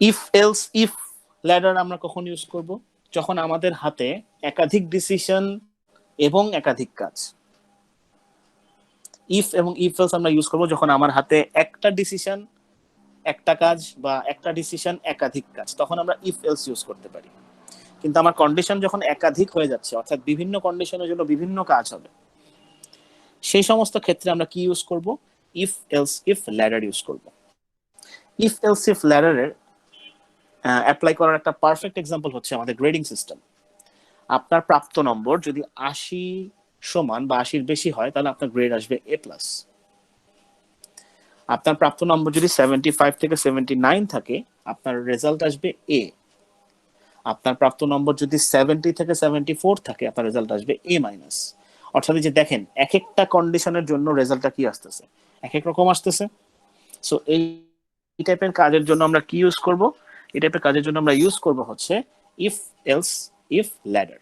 If else if ladder আমরা কখন use করব? যখন আমাদের হাতে একাধিক ডিসিশন এবং একাধিক কাজ। ইফ এবং ইফ এলস আমরা ইউজ করব যখন আমার হাতে একটা ডিসিশন একটা কাজ বা একটা ডিসিশন একাধিক কাজ, তখন আমরা ইফ এলস ইউজ করতে পারি। কিন্তু আমার কন্ডিশন যখন একাধিক হয়ে যাচ্ছে, অর্থাৎ বিভিন্ন কন্ডিশনের জন্য বিভিন্ন কাজ হবে, সেই সমস্ত ক্ষেত্রে আমরা কি ইউজ করব? If else if ladder use করব। ইফ এলস ইফ ল্যাডারের অ্যাপ্লাই করার একটা পারফেক্ট এক্সাম্পল হচ্ছে আমাদের গ্রেডিং সিস্টেম। আপনার প্রাপ্ত নম্বর যদি ৮০ সমান বা ৮০-র বেশি হয়, তাহলে আপনার গ্রেড আসবে এ প্লাস। আপনার প্রাপ্ত নম্বর যদি 75 থেকে 79 থাকে, আপনার রেজাল্ট আসবে এ। আপনার প্রাপ্ত নম্বর যদি 70 থেকে 74 থাকে, আপনার রেজাল্ট আসবে এ মাইনাস। অর্থাৎ যে দেখেন, এক একটা কন্ডিশনের জন্য রেজাল্টটা কি আসতেছে, এক এক রকম আসতেছে। সো এই টাইপের কাজের জন্য আমরা কি ইউজ করব? এই টাইপের কাজের জন্য আমরা ইউজ করব হচ্ছে ইফ এলস ইফ ল্যাডার।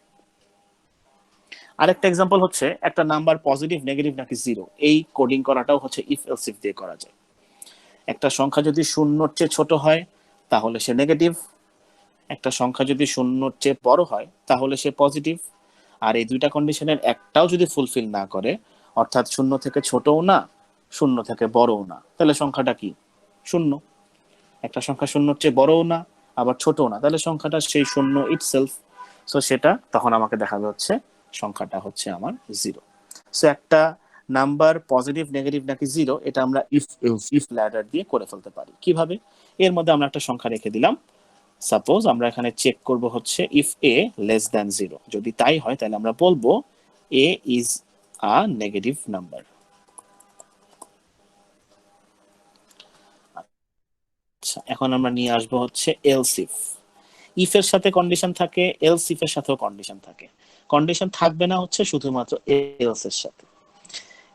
আরেকটা এক্সাম্পল হচ্ছে একটা নাম্বার পজিটিভ, নেগেটিভ নাকি জিরো, এই কোডিং করাটাও হচ্ছে ইফ এলস ইফ দিয়ে করা যায়। একটা সংখ্যা যদি শূন্যর চেয়ে ছোট হয়, তাহলে সে নেগেটিভ। একটা সংখ্যা যদি শূন্যর চেয়ে বড় হয়, তাহলে সে পজিটিভ। আর এই দুইটা কন্ডিশনের একটাও যদি ফুলফিল না করে, অর্থাৎ শূন্য থেকে ছোটও না, শূন্য থেকে বড়ও না, তাহলে সংখ্যাটা কি? শূন্য। একটা সংখ্যা শূন্যর চেয়ে বড়ও না, আবার ছোটও না, তাহলে সংখ্যাটা সেই শূন্য ইটসেলফ। সো সেটা তখন আমাকে দেখাবে হচ্ছে সংখ্যাটা হচ্ছে আমার জিরো। সো একটা নাম্বার পজিটিভ, নেগেটিভ নাকি জিরো, এটা আমরা ইফ ল্যাডার দিয়ে করে ফেলতে পারি। কিভাবে? এর মধ্যে আমরা একটা সংখ্যা রেখে দিলাম। সাপোজ আমরা এখানে চেক করব হচ্ছে if A less than zero. যদি তাই হয়, তাহলে আমরা বলবো এ ইজ আ নেগেটিভ নাম্বার। আচ্ছা, এখন আমরা নিয়ে আসবো হচ্ছে এলস ইফ। ইফ এর সাথে কন্ডিশন থাকে, এলস ইফ এর সাথেও কন্ডিশন থাকে। কন্ডিশন থাকবে না হচ্ছে শুধুমাত্র এলস এর সাথে।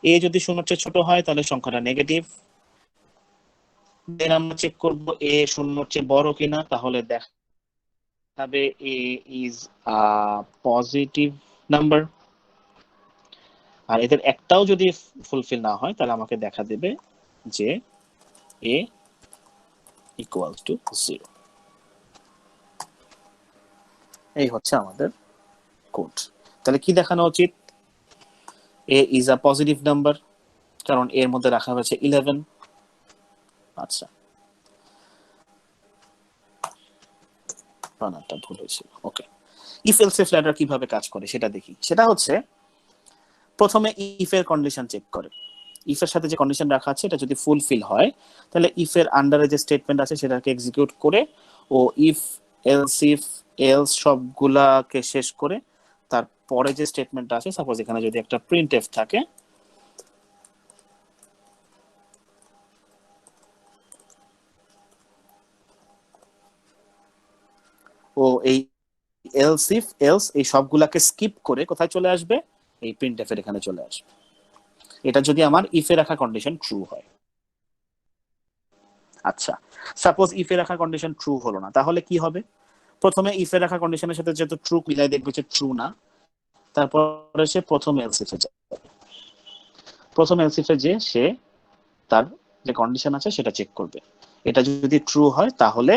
এ যদি শূন্যের চেয়ে ছোট হয়, তাহলে সংখ্যাটা নেগেটিভ। দেন আমরা চেক করব এ শূন্যের চেয়ে বড় কিনা, তাহলে দেখাবে এ ইজ আ পজিটিভ নাম্বার। আর এদের একটাও যদি ফুলফিল না হয়, তাহলে আমাকে দেখা দেবে যে এ ইকুয়াল টু জিরো। এই হচ্ছে আমাদের কোড। তাহলে কি দেখানো উচিত? এ ইজ আ পজিটিভ নাম্বার, কারণ এর মধ্যে রাখা হয়েছে 11। আচ্ছা, বানানটা ভুল হয়েছিল। ওকে, ইফ এলস ইফ ল্যাডার কিভাবে কাজ করে সেটা দেখি। সেটা হচ্ছে প্রথমে ইফ এর কন্ডিশন চেক করে। ইফ এর সাথে যে কন্ডিশন রাখা আছে, এটা যদি ফুলফিল হয়, তাহলে ইফ এর আন্ডারে যে স্টেটমেন্ট আছে সেটাকে এক্সিকিউট করে, ও ইফ এলস সবগুলাকে শেষ করে তারপরে যে স্টেটমেন্টটা আছে, সাপোজ এখানে যদি একটা প্রিন্ট এফ থাকে, ও এই এলস এই সবগুলাকে স্কিপ করে কোথায় চলে আসবে? এই প্রিন্ট এফ এর এখানে চলে আসবে। এটা যদি আমার ইফে রাখা কন্ডিশন ট্রু হয়। আচ্ছা, সাপোজ ইফে রাখা কন্ডিশন ট্রু হলো না, তাহলে কি হবে? প্রথমে ইফে রাখা কন্ডিশনের সাথে যেহেতু ট্রু মিলাই দেখবে যে ট্রু না, তারপরে সে প্রথম এলস ইফে যাবে। প্রথম এলস ইফে যে সে তার যে কন্ডিশন আছে সেটা চেক করবে। এটা যদি ট্রু হয়, তাহলে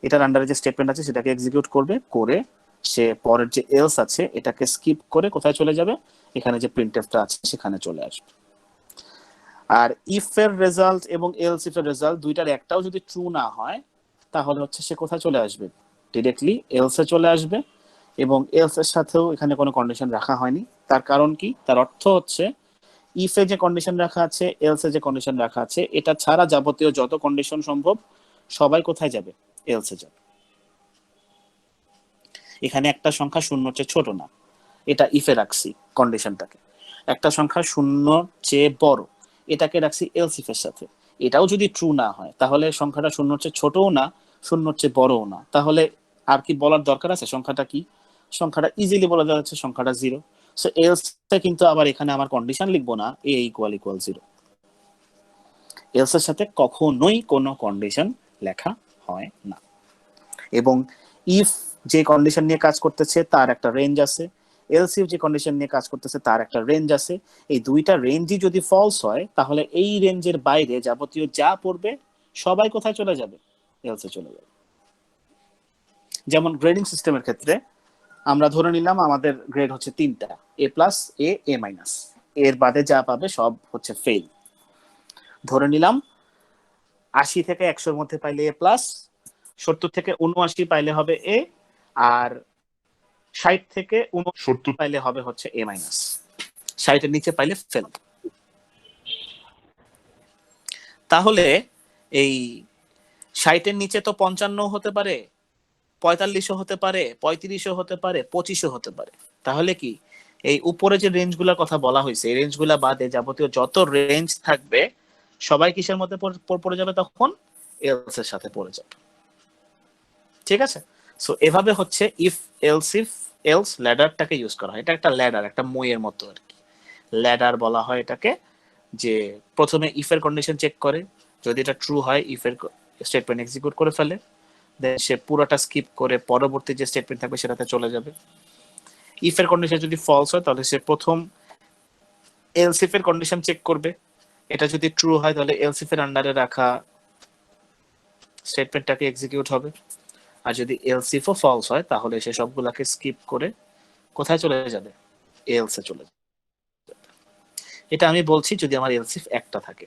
এটার আন্ডারে যে স্টেটমেন্ট আছে সেটাকে এক্সিকিউট করবে, করে সে পরের যে এলস আছে এটাকে স্কিপ করে কোথায় চলে যাবে? এখানে যে প্রিন্টএফটা আছে সেখানে চলে আসবে। আর ইফ এর রেজাল্ট এবং এলস ইফ এর রেজাল্ট দুইটার একটাও যদি ট্রু না হয়, তাহলে হচ্ছে সে কোথায় চলে আসবে? ডিরেক্টলি এলস এ চলে আসবে। এবং এলস এর সাথেও এখানে কোনো কন্ডিশন রাখা হয়নি। তার কারণ কি? তার অর্থ হচ্ছে ইফ এ যে কন্ডিশন রাখা আছে, এলস এ যে কন্ডিশন রাখা আছে, এটা ছাড়া যাবতীয় যত কন্ডিশন সম্ভব সবাই কোথায় যাবে? এলস এ যাবে। এখানে একটা সংখ্যা শূন্যর চেয়ে ছোট না, এটা ইফে রাখছি কন্ডিশনটাকে। একটা সংখ্যা শূন্যর চেয়ে বড়, এটাকে রাখছি এলস ইফ এর সাথে। এটাও যদি ট্রু না হয়, তাহলে সংখ্যাটা শূন্যর চেয়ে ছোটও না, শূন্যর চেয়ে বড়ও না, তাহলে আর কি বলার দরকার আছে? সংখ্যাটা কি? সংখ্যাটা ইজিলি বলা যাচ্ছে সংখ্যাটা জিরো। সো এলস কিন্তু আবার এখানে আমার কন্ডিশন লিখবো না এ ইকুয়াল ইকুয়াল জিরো। এলস এর সাথে কখনোই কোনো কন্ডিশন লেখা হয় না। এবং ইফ যে কন্ডিশন নিয়ে কাজ করতেছে তার একটা রেঞ্জ আছে, এলস ইফ যে কন্ডিশন নিয়ে কাজ করতেছে তার একটা রেঞ্জ আছে। এই দুইটা রেঞ্জই যদি ফলস হয়, তাহলে এই রেঞ্জের বাইরে যাবতীয় যা পড়বে সবাই কোথায় চলে যাবে? এলসে চলে যাবে। যেমন গ্রেডিং সিস্টেমের ক্ষেত্রে আমরা ধরে নিলাম আমাদের গ্রেড হচ্ছে 3টা, এ প্লাস, এ মাইনাস, এর বাদে যা পাবে সব হচ্ছে ফেল। ধরে নিলাম 80 থেকে 100-র মধ্যে পাইলে এ প্লাস, 70 থেকে 79 পাইলে হবে এ, আর 60 থেকে 69 পাইলে হবে হচ্ছে এ মাইনাস, 60-এর নিচে পাইলে ফেল। তাহলে এই 60-এর নিচে তো 55 হতে পারে, 45ও হতে পারে, 35ও হতে পারে, 25ও হতে পারে। তাহলে কি এই উপরে যে রেঞ্জগুলোর কথা বলা হয়েছে এই রেঞ্জগুলা বাদে যাবতীয় যত রেঞ্জ থাকবে সবাই কিসের মধ্যে পড়ে যাবে? তখন এলস এর সাথে পড়ে যাবে। ঠিক আছে? সো এভাবে হচ্ছে ইফ এলস ল্যাডারটাকে ইউজ করা হয়। এটা একটা ল্যাডার, একটা মইয়ের মতো আর কি। ল্যাডার বলা হয় এটাকে, যে প্রথমে ইফ এর কন্ডিশন চেক করে, যদি এটা ট্রু হয় ইফ এর স্টেটমেন্ট এক্সিকিউট করে ফেলে, দেন সে পুরোটা স্কিপ করে পরবর্তী যে স্টেটমেন্ট থাকবে সেটাতে চলে যাবে। ইফ এর কন্ডিশন যদি ফলস হয় তাহলে সে প্রথম এলস ইফ এর কন্ডিশন চেক করবে, এটা যদি ট্রু হয় তাহলে এলস ইফ এর আন্ডারে রাখা স্টেটমেন্টটাকে এক্সিকিউট হবে, আর যদি এলস ইফও ফলস হয় তাহলে সে সবগুলাকে স্কিপ করে কোথায় চলে যাবে? এলস এ চলে যাবে। এটা আমি বলছি যদি আমার এলস ইফ একটা থাকে।